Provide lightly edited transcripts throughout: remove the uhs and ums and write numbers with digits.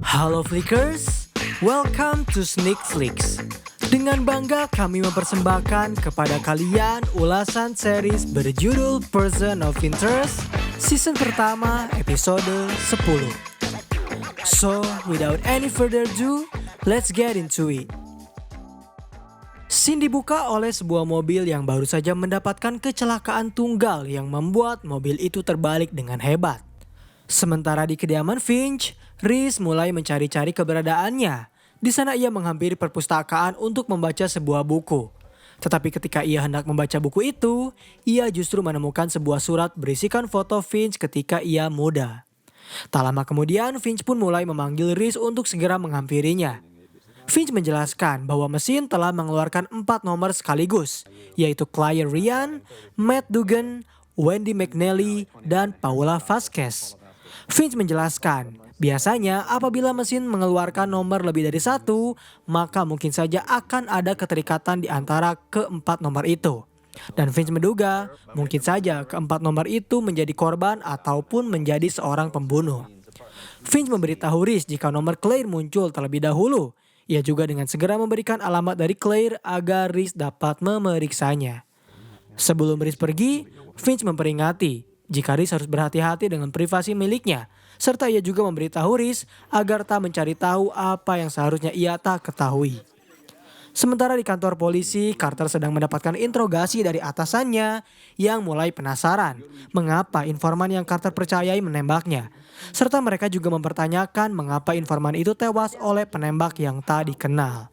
Halo Flickers, welcome to Sneak Flicks. Dengan bangga kami mempersembahkan kepada kalian ulasan series berjudul Person of Interest season pertama episode 10. So, without any further ado, let's get into it. Scene dibuka oleh sebuah mobil yang baru saja mendapatkan kecelakaan tunggal yang membuat mobil itu terbalik dengan hebat. Sementara di kediaman Finch, Reese mulai mencari-cari keberadaannya. Di sana ia menghampiri perpustakaan untuk membaca sebuah buku. Tetapi ketika ia hendak membaca buku itu, ia justru menemukan sebuah surat berisikan foto Finch ketika ia muda. Tak lama kemudian, Finch pun mulai memanggil Reese untuk segera menghampirinya. Finch menjelaskan bahwa mesin telah mengeluarkan 4 nomor sekaligus, yaitu Claire Ryan, Matt Dugan, Wendy McNally, dan Paula Vasquez. Finch menjelaskan, biasanya apabila mesin mengeluarkan nomor lebih dari 1, maka mungkin saja akan ada keterikatan di antara keempat nomor itu. Dan Finch menduga, mungkin saja keempat nomor itu menjadi korban ataupun menjadi seorang pembunuh. Finch memberitahu Reese jika nomor Claire muncul terlebih dahulu. Ia juga dengan segera memberikan alamat dari Claire agar Reese dapat memeriksanya. Sebelum Reese pergi, Finch memperingati jika Reese harus berhati-hati dengan privasi miliknya, serta ia juga memberitahu Reese agar tak mencari tahu apa yang seharusnya ia tak ketahui. Sementara di kantor polisi, Carter sedang mendapatkan interogasi dari atasannya yang mulai penasaran mengapa informan yang Carter percayai menembaknya. Serta mereka juga mempertanyakan mengapa informan itu tewas oleh penembak yang tak dikenal.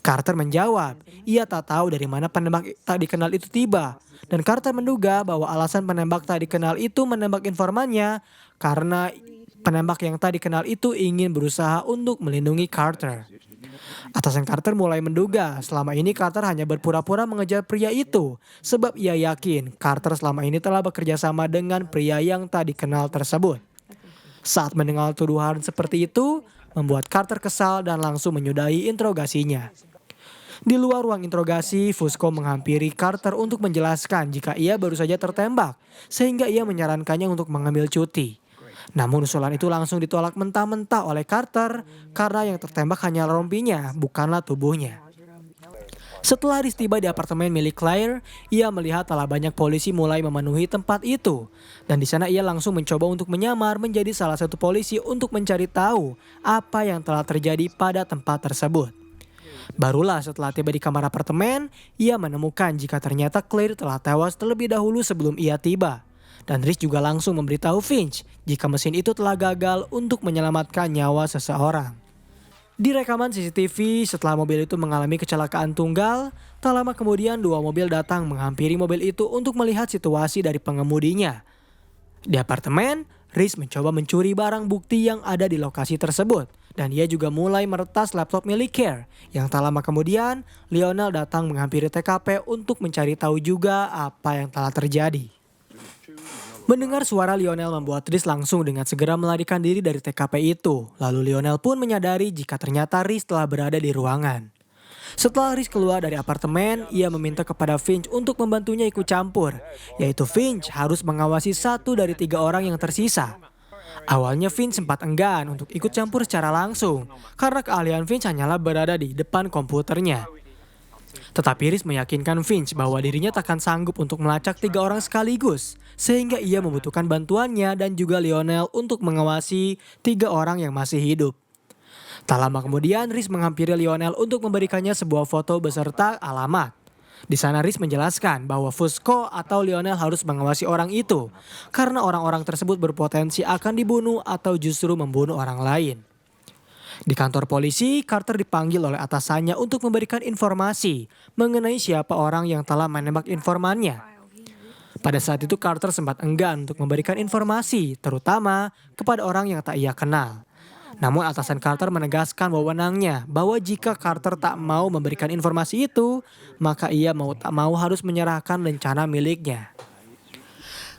Carter menjawab, ia tak tahu dari mana penembak tak dikenal itu tiba. Dan Carter menduga bahwa alasan penembak tak dikenal itu menembak informannya karena penembak yang tak dikenal itu ingin berusaha untuk melindungi Carter. Atasan Carter mulai menduga selama ini Carter hanya berpura-pura mengejar pria itu sebab ia yakin Carter selama ini telah bekerja sama dengan pria yang tak dikenal tersebut. Saat mendengar tuduhan seperti itu, membuat Carter kesal dan langsung menyudahi interogasinya. Di luar ruang interogasi, Fusco menghampiri Carter untuk menjelaskan jika ia baru saja tertembak, sehingga ia menyarankannya untuk mengambil cuti. Namun usulan itu langsung ditolak mentah-mentah oleh Carter karena yang tertembak hanya rompinya, bukanlah tubuhnya. Setelah Reese tiba di apartemen milik Claire, ia melihat telah banyak polisi mulai memenuhi tempat itu. Dan di sana ia langsung mencoba untuk menyamar menjadi salah satu polisi untuk mencari tahu apa yang telah terjadi pada tempat tersebut. Barulah setelah tiba di kamar apartemen, ia menemukan jika ternyata Claire telah tewas terlebih dahulu sebelum ia tiba. Dan Reese juga langsung memberitahu Finch jika mesin itu telah gagal untuk menyelamatkan nyawa seseorang. Di rekaman CCTV, setelah mobil itu mengalami kecelakaan tunggal, tak lama kemudian 2 mobil datang menghampiri mobil itu untuk melihat situasi dari pengemudinya. Di apartemen, Reese mencoba mencuri barang bukti yang ada di lokasi tersebut. Dan ia juga mulai meretas laptop milik Claire. Yang tak lama kemudian, Lionel datang menghampiri TKP untuk mencari tahu juga apa yang telah terjadi. Mendengar suara Lionel membuat Reese langsung dengan segera melarikan diri dari TKP itu. Lalu Lionel pun menyadari jika ternyata Reese telah berada di ruangan. Setelah Reese keluar dari apartemen, ia meminta kepada Finch untuk membantunya ikut campur. Yaitu Finch harus mengawasi 1 dari 3 orang yang tersisa. Awalnya Finch sempat enggan untuk ikut campur secara langsung karena keahlian Finch hanyalah berada di depan komputernya. Tetapi Reese meyakinkan Finch bahwa dirinya takkan sanggup untuk melacak 3 orang sekaligus sehingga ia membutuhkan bantuannya dan juga Lionel untuk mengawasi 3 orang yang masih hidup. Tak lama kemudian Reese menghampiri Lionel untuk memberikannya sebuah foto beserta alamat. Di sana Reese menjelaskan bahwa Fusco atau Lionel harus mengawasi orang itu karena orang-orang tersebut berpotensi akan dibunuh atau justru membunuh orang lain. Di kantor polisi, Carter dipanggil oleh atasannya untuk memberikan informasi mengenai siapa orang yang telah menembak informannya. Pada saat itu Carter sempat enggan untuk memberikan informasi, terutama kepada orang yang tak ia kenal. Namun atasan Carter menegaskan wewenangnya bahwa jika Carter tak mau memberikan informasi itu, maka ia mau tak mau harus menyerahkan rencana miliknya.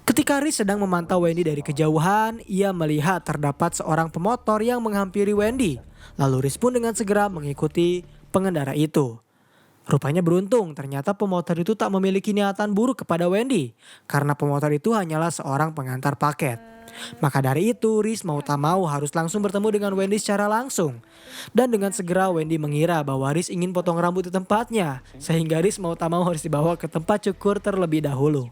Ketika Reese sedang memantau Wendy dari kejauhan, ia melihat terdapat seorang pemotor yang menghampiri Wendy. Lalu Reese pun dengan segera mengikuti pengendara itu. Rupanya beruntung, ternyata pemotor itu tak memiliki niatan buruk kepada Wendy, karena pemotor itu hanyalah seorang pengantar paket. Maka dari itu, Riz mau tak mau harus langsung bertemu dengan Wendy secara langsung. Dan dengan segera Wendy mengira bahwa Riz ingin potong rambut di tempatnya, sehingga Riz mau tak mau harus dibawa ke tempat cukur terlebih dahulu.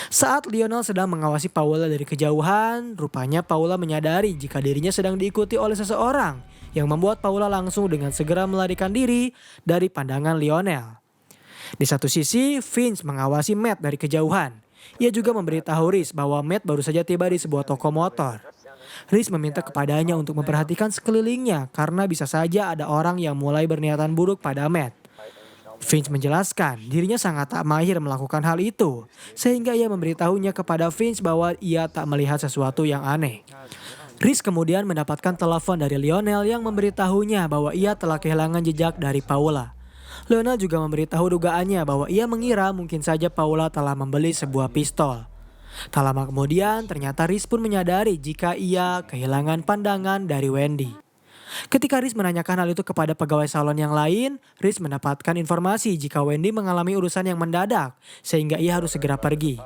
Saat Lionel sedang mengawasi Paula dari kejauhan, rupanya Paula menyadari jika dirinya sedang diikuti oleh seseorang yang membuat Paula langsung dengan segera melarikan diri dari pandangan Lionel. Di satu sisi, Vince mengawasi Matt dari kejauhan. Ia juga memberitahu Riz bahwa Matt baru saja tiba di sebuah toko motor. Riz meminta kepadanya untuk memperhatikan sekelilingnya karena bisa saja ada orang yang mulai berniatan buruk pada Matt. Vince menjelaskan dirinya sangat tak mahir melakukan hal itu, sehingga ia memberitahunya kepada Vince bahwa ia tak melihat sesuatu yang aneh. Riz kemudian mendapatkan telepon dari Lionel yang memberitahunya bahwa ia telah kehilangan jejak dari Paula. Lionel juga memberitahu dugaannya bahwa ia mengira mungkin saja Paula telah membeli sebuah pistol. Tak lama kemudian ternyata Riz pun menyadari jika ia kehilangan pandangan dari Wendy. Ketika Riz menanyakan hal itu kepada pegawai salon yang lain, Riz mendapatkan informasi jika Wendy mengalami urusan yang mendadak sehingga ia harus segera pergi.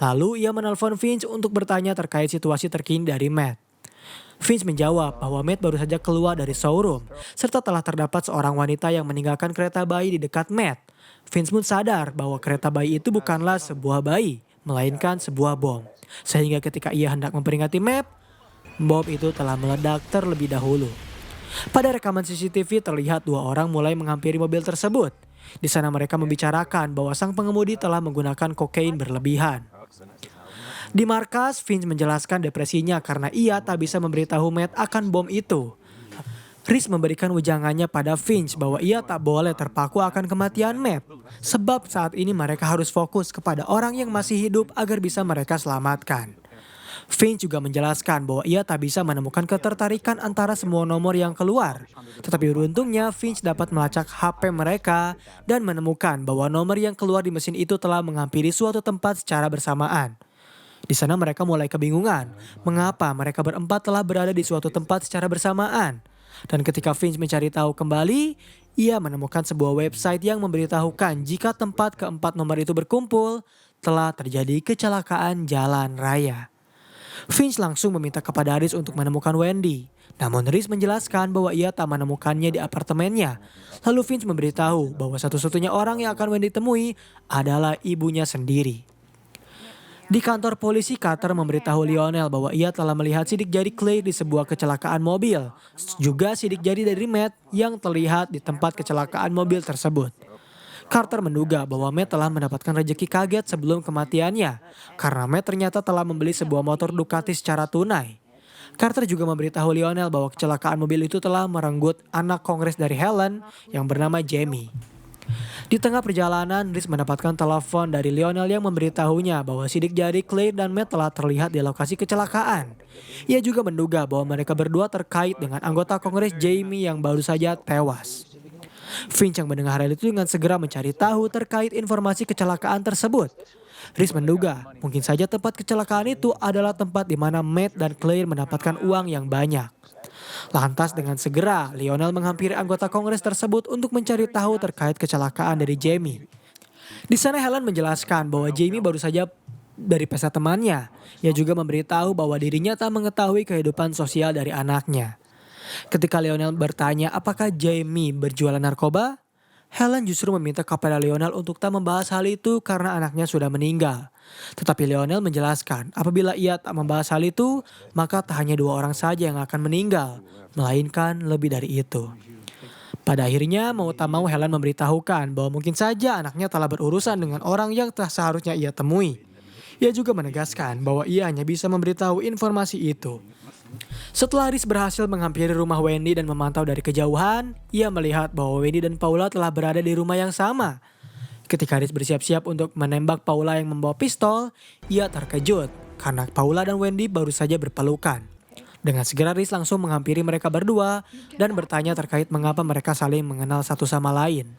Lalu ia menelpon Vince untuk bertanya terkait situasi terkini dari Matt. Vince menjawab bahwa Matt baru saja keluar dari showroom serta telah terdapat seorang wanita yang meninggalkan kereta bayi di dekat Matt. Vince pun sadar bahwa kereta bayi itu bukanlah sebuah bayi, melainkan sebuah bom. Sehingga ketika ia hendak memperingati Matt, bom itu telah meledak terlebih dahulu. Pada rekaman CCTV terlihat dua orang mulai menghampiri mobil tersebut. Di sana mereka membicarakan bahwa sang pengemudi telah menggunakan kokain berlebihan. Di markas, Vince menjelaskan depresinya karena ia tak bisa memberitahu Matt akan bom itu. Riz memberikan wejangannya pada Vince bahwa ia tak boleh terpaku akan kematian Matt. Sebab saat ini mereka harus fokus kepada orang yang masih hidup agar bisa mereka selamatkan. Vince juga menjelaskan bahwa ia tak bisa menemukan ketertarikan antara semua nomor yang keluar. Tetapi beruntungnya Vince dapat melacak HP mereka dan menemukan bahwa nomor yang keluar di mesin itu telah menghampiri suatu tempat secara bersamaan. Di sana mereka mulai kebingungan mengapa mereka berempat telah berada di suatu tempat secara bersamaan. Dan ketika Vince mencari tahu kembali, ia menemukan sebuah website yang memberitahukan jika tempat keempat nomor itu berkumpul telah terjadi kecelakaan jalan raya. Vince langsung meminta kepada Riz untuk menemukan Wendy. Namun Riz menjelaskan bahwa ia tak menemukannya di apartemennya. Lalu Vince memberitahu bahwa satu-satunya orang yang akan Wendy temui adalah ibunya sendiri. Di kantor polisi, Carter memberitahu Lionel bahwa ia telah melihat sidik jari Clay di sebuah kecelakaan mobil. Juga sidik jari dari Matt yang terlihat di tempat kecelakaan mobil tersebut. Carter menduga bahwa Matt telah mendapatkan rejeki kaget sebelum kematiannya karena Matt ternyata telah membeli sebuah motor Ducati secara tunai. Carter juga memberitahu Lionel bahwa kecelakaan mobil itu telah merenggut anak kongres dari Helen yang bernama Jamie. Di tengah perjalanan, Riz mendapatkan telepon dari Lionel yang memberitahunya bahwa sidik jari Clay dan Matt telah terlihat di lokasi kecelakaan. Ia juga menduga bahwa mereka berdua terkait dengan anggota kongres Jamie yang baru saja tewas. Vince yang mendengar hal itu dengan segera mencari tahu terkait informasi kecelakaan tersebut. Riz menduga mungkin saja tempat kecelakaan itu adalah tempat di mana Matt dan Claire mendapatkan uang yang banyak. Lantas dengan segera Lionel menghampiri anggota kongres tersebut untuk mencari tahu terkait kecelakaan dari Jamie. Di sana Helen menjelaskan bahwa Jamie baru saja dari pesta temannya. Ia juga memberitahu bahwa dirinya tak mengetahui kehidupan sosial dari anaknya. Ketika Lionel bertanya apakah Jamie berjualan narkoba, Helen justru meminta kepada Lionel untuk tak membahas hal itu karena anaknya sudah meninggal. Tetapi Lionel menjelaskan apabila ia tak membahas hal itu, maka tak hanya 2 orang saja yang akan meninggal, melainkan lebih dari itu. Pada akhirnya mau tak mau Helen memberitahukan bahwa mungkin saja anaknya telah berurusan dengan orang yang tak seharusnya ia temui. Ia juga menegaskan bahwa ia hanya bisa memberitahu informasi itu. Setelah Riz berhasil menghampiri rumah Wendy dan memantau dari kejauhan, ia melihat bahwa Wendy dan Paula telah berada di rumah yang sama. Ketika Riz bersiap-siap untuk menembak Paula yang membawa pistol, ia terkejut karena Paula dan Wendy baru saja berpelukan. Dengan segera Riz langsung menghampiri mereka berdua dan bertanya terkait mengapa mereka saling mengenal satu sama lain.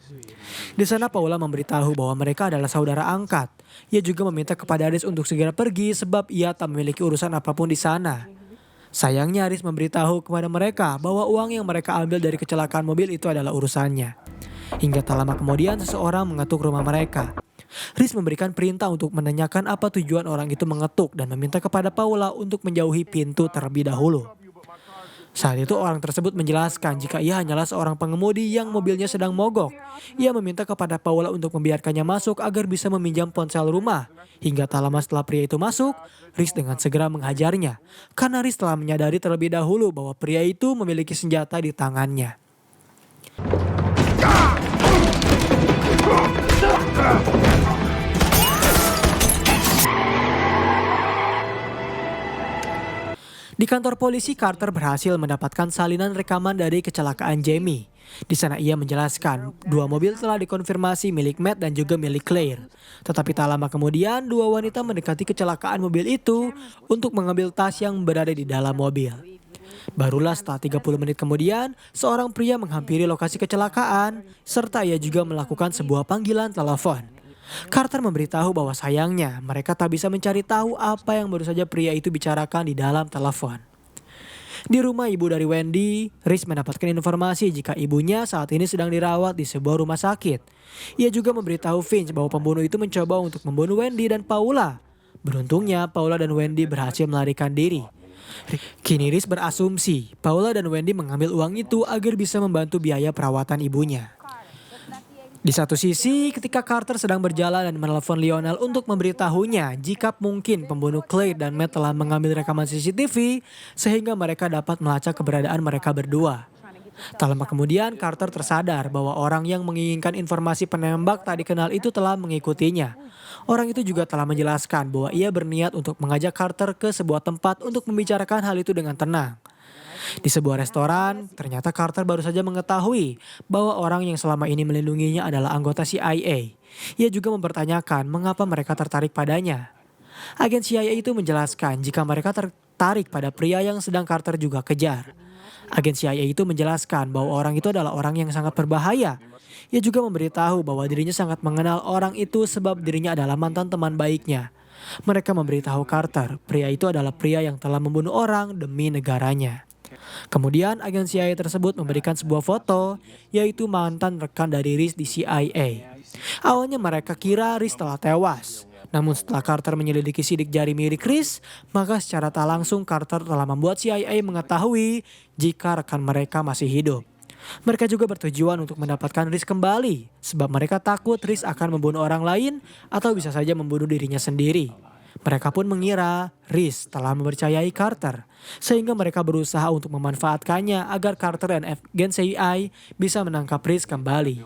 Di sana Paula memberitahu bahwa mereka adalah saudara angkat. Ia juga meminta kepada Riz untuk segera pergi sebab ia tak memiliki urusan apapun di sana. Sayangnya Riz memberitahu kepada mereka bahwa uang yang mereka ambil dari kecelakaan mobil itu adalah urusannya. Hingga tak lama kemudian seseorang mengetuk rumah mereka. Riz memberikan perintah untuk menanyakan apa tujuan orang itu mengetuk dan meminta kepada Paula untuk menjauhi pintu terlebih dahulu. Saat itu orang tersebut menjelaskan jika ia hanyalah seorang pengemudi yang mobilnya sedang mogok. Ia meminta kepada Paula untuk membiarkannya masuk agar bisa meminjam ponsel rumah. Hingga tak lama setelah pria itu masuk, Riz dengan segera menghajarnya. Karena Riz telah menyadari terlebih dahulu bahwa pria itu memiliki senjata di tangannya. Di kantor polisi, Carter berhasil mendapatkan salinan rekaman dari kecelakaan Jamie. Di sana ia menjelaskan, dua mobil telah dikonfirmasi milik Matt dan juga milik Claire. Tetapi tak lama kemudian, dua wanita mendekati kecelakaan mobil itu untuk mengambil tas yang berada di dalam mobil. Barulah setelah 30 menit kemudian, seorang pria menghampiri lokasi kecelakaan, serta ia juga melakukan sebuah panggilan telepon. Carter memberitahu bahwa sayangnya mereka tak bisa mencari tahu apa yang baru saja pria itu bicarakan di dalam telepon. Di rumah ibu dari Wendy, Riz mendapatkan informasi jika ibunya saat ini sedang dirawat di sebuah rumah sakit. Ia juga memberitahu Finch bahwa pembunuh itu mencoba untuk membunuh Wendy dan Paula. Beruntungnya Paula dan Wendy berhasil melarikan diri. Kini Riz berasumsi Paula dan Wendy mengambil uang itu agar bisa membantu biaya perawatan ibunya. Di satu sisi, ketika Carter sedang berjalan dan menelpon Lionel untuk memberitahunya jika mungkin pembunuh Claire dan Matt telah mengambil rekaman CCTV sehingga mereka dapat melacak keberadaan mereka berdua. Tak lama kemudian, Carter tersadar bahwa orang yang menginginkan informasi penembak tak dikenal itu telah mengikutinya. Orang itu juga telah menjelaskan bahwa ia berniat untuk mengajak Carter ke sebuah tempat untuk membicarakan hal itu dengan tenang. Di sebuah restoran, ternyata Carter baru saja mengetahui bahwa orang yang selama ini melindunginya adalah anggota CIA. Ia juga mempertanyakan mengapa mereka tertarik padanya. Agen CIA itu menjelaskan jika mereka tertarik pada pria yang sedang Carter juga kejar. Agen CIA itu menjelaskan bahwa orang itu adalah orang yang sangat berbahaya. Ia juga memberitahu bahwa dirinya sangat mengenal orang itu sebab dirinya adalah mantan teman baiknya. Mereka memberitahu Carter, pria itu adalah pria yang telah membunuh orang demi negaranya. Kemudian agen CIA tersebut memberikan sebuah foto, yaitu mantan rekan dari Riz di CIA. Awalnya mereka kira Riz telah tewas. Namun setelah Carter menyelidiki sidik jari milik Riz, maka secara tak langsung Carter telah membuat CIA mengetahui jika rekan mereka masih hidup. Mereka juga bertujuan untuk mendapatkan Riz kembali, sebab mereka takut Riz akan membunuh orang lain atau bisa saja membunuh dirinya sendiri. Mereka pun mengira Riz telah mempercayai Carter, sehingga mereka berusaha untuk memanfaatkannya agar Carter dan agen CIA bisa menangkap Riz kembali.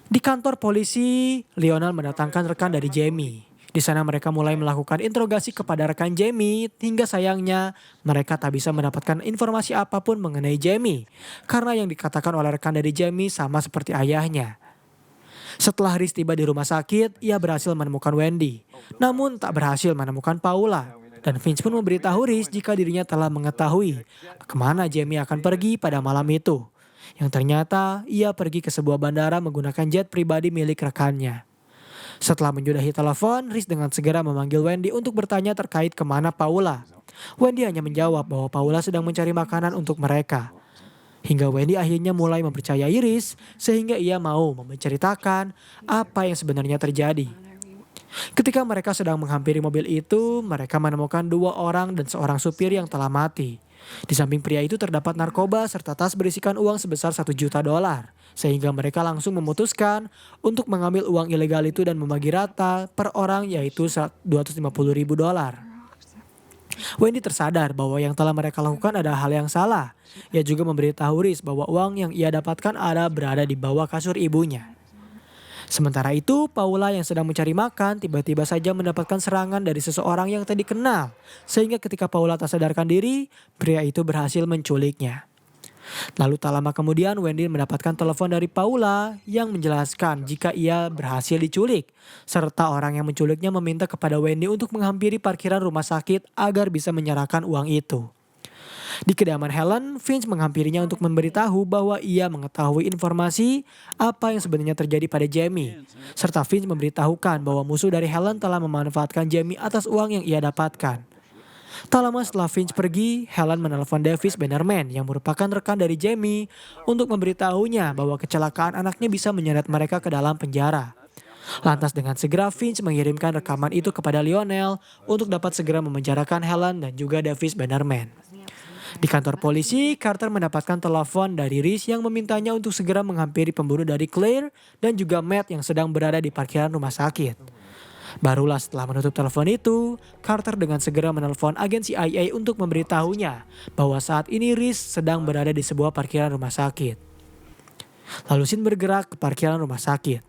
Di kantor polisi, Lionel mendatangkan rekan dari Jamie. Di sana mereka mulai melakukan interogasi kepada rekan Jamie, hingga sayangnya mereka tak bisa mendapatkan informasi apapun mengenai Jamie, karena yang dikatakan oleh rekan dari Jamie sama seperti ayahnya. Setelah Riz tiba di rumah sakit, ia berhasil menemukan Wendy. Namun tak berhasil menemukan Paula. Dan Finch pun memberitahu Riz jika dirinya telah mengetahui kemana Jamie akan pergi pada malam itu. Yang ternyata ia pergi ke sebuah bandara menggunakan jet pribadi milik rekannya. Setelah menyudahi telepon, Riz dengan segera memanggil Wendy untuk bertanya terkait kemana Paula. Wendy hanya menjawab bahwa Paula sedang mencari makanan untuk mereka. Hingga Wendy akhirnya mulai mempercayai Riz sehingga ia mau menceritakan apa yang sebenarnya terjadi. Ketika mereka sedang menghampiri mobil itu, mereka menemukan dua orang dan seorang supir yang telah mati. Di samping pria itu terdapat narkoba serta tas berisikan uang sebesar $1 juta. Sehingga mereka langsung memutuskan untuk mengambil uang ilegal itu dan membagi rata per orang yaitu $250.000. Wendy tersadar bahwa yang telah mereka lakukan adalah hal yang salah. Ia juga memberitahu Riz bahwa uang yang ia dapatkan berada di bawah kasur ibunya. Sementara itu, Paula yang sedang mencari makan tiba-tiba saja mendapatkan serangan dari seseorang yang tak dikenal. Sehingga ketika Paula tak sadarkan diri, pria itu berhasil menculiknya. Lalu tak lama kemudian Wendy mendapatkan telepon dari Paula yang menjelaskan jika ia berhasil diculik. Serta orang yang menculiknya meminta kepada Wendy untuk menghampiri parkiran rumah sakit agar bisa menyerahkan uang itu. Di kediaman Helen, Finch menghampirinya untuk memberitahu bahwa ia mengetahui informasi apa yang sebenarnya terjadi pada Jamie. Serta Finch memberitahukan bahwa musuh dari Helen telah memanfaatkan Jamie atas uang yang ia dapatkan. Tak lama setelah Finch pergi, Helen menelpon Davis Bannerman yang merupakan rekan dari Jamie untuk memberitahunya bahwa kecelakaan anaknya bisa menyeret mereka ke dalam penjara. Lantas dengan segera Finch mengirimkan rekaman itu kepada Lionel untuk dapat segera memenjarakan Helen dan juga Davis Bannerman. Di kantor polisi, Carter mendapatkan telepon dari Reese yang memintanya untuk segera menghampiri pembunuh dari Claire dan juga Matt yang sedang berada di parkiran rumah sakit. Barulah setelah menutup telepon itu, Carter dengan segera menelpon agen CIA untuk memberitahunya bahwa saat ini Reese sedang berada di sebuah parkiran rumah sakit. Lalu Sin bergerak ke parkiran rumah sakit.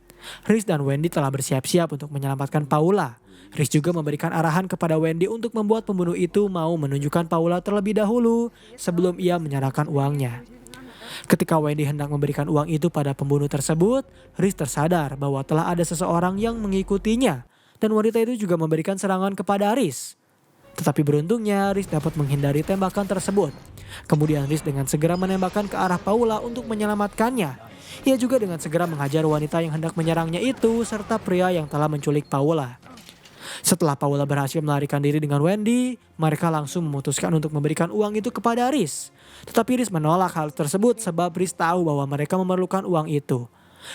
Reese dan Wendy telah bersiap-siap untuk menyelamatkan Paula. Reese juga memberikan arahan kepada Wendy untuk membuat pembunuh itu mau menunjukkan Paula terlebih dahulu sebelum ia menyerahkan uangnya. Ketika Wendy hendak memberikan uang itu pada pembunuh tersebut, Reese tersadar bahwa telah ada seseorang yang mengikutinya dan wanita itu juga memberikan serangan kepada Reese. Tetapi beruntungnya Reese dapat menghindari tembakan tersebut. Kemudian Reese dengan segera menembakkan ke arah Paula untuk menyelamatkannya. Ia juga dengan segera menghajar wanita yang hendak menyerangnya itu serta pria yang telah menculik Paula. Setelah Paula berhasil melarikan diri dengan Wendy, mereka langsung memutuskan untuk memberikan uang itu kepada Reese. Tetapi Reese menolak hal tersebut sebab Reese tahu bahwa mereka memerlukan uang itu.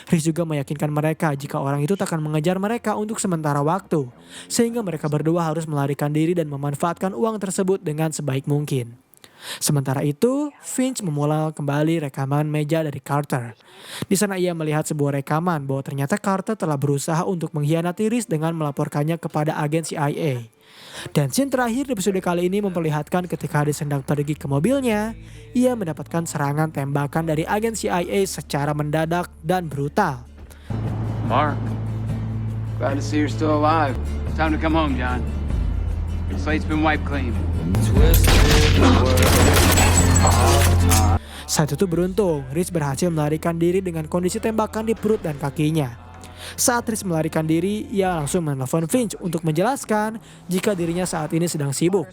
Reese juga meyakinkan mereka jika orang itu takkan mengejar mereka untuk sementara waktu, sehingga mereka berdua harus melarikan diri dan memanfaatkan uang tersebut dengan sebaik mungkin. Sementara itu, Finch memulai kembali rekaman meja dari Carter. Di sana ia melihat sebuah rekaman bahwa ternyata Carter telah berusaha untuk mengkhianati Reese dengan melaporkannya kepada agen CIA. Dan scene terakhir di episode kali ini memperlihatkan ketika Reese hendak pergi ke mobilnya, ia mendapatkan serangan tembakan dari agen CIA secara mendadak dan brutal. Mark, glad to see you're still alive. Time to come home, John. Your slate's been wiped clean. Saat itu beruntung, Reese berhasil melarikan diri dengan kondisi tembakan di perut dan kakinya. Saat Reese melarikan diri, ia langsung menelpon Finch untuk menjelaskan jika dirinya saat ini sedang sibuk.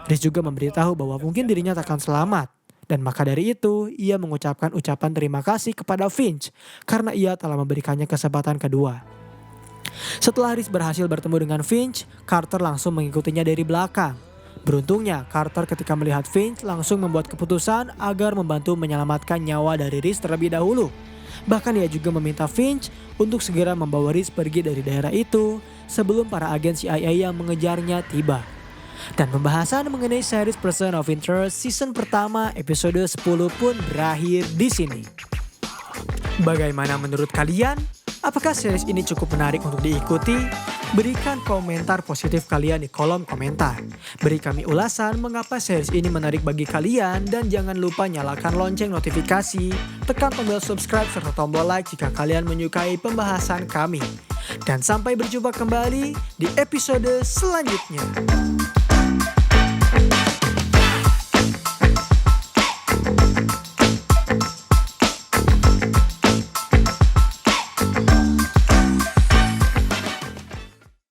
Reese juga memberitahu bahwa mungkin dirinya takkan selamat. Dan maka dari itu, ia mengucapkan ucapan terima kasih kepada Finch karena ia telah memberikannya kesempatan kedua. Setelah Reese berhasil bertemu dengan Finch, Carter langsung mengikutinya dari belakang. Beruntungnya, Carter ketika melihat Finch langsung membuat keputusan agar membantu menyelamatkan nyawa dari Reese terlebih dahulu. Bahkan ia juga meminta Finch untuk segera membawa Reese pergi dari daerah itu sebelum para agen CIA yang mengejarnya tiba. Dan pembahasan mengenai series Person of Interest season pertama episode 10 pun berakhir di sini. Bagaimana menurut kalian? Apakah series ini cukup menarik untuk diikuti? Berikan komentar positif kalian di kolom komentar. Beri kami ulasan mengapa series ini menarik bagi kalian dan jangan lupa nyalakan lonceng notifikasi, tekan tombol subscribe serta tombol like jika kalian menyukai pembahasan kami. Dan sampai berjumpa kembali di episode selanjutnya.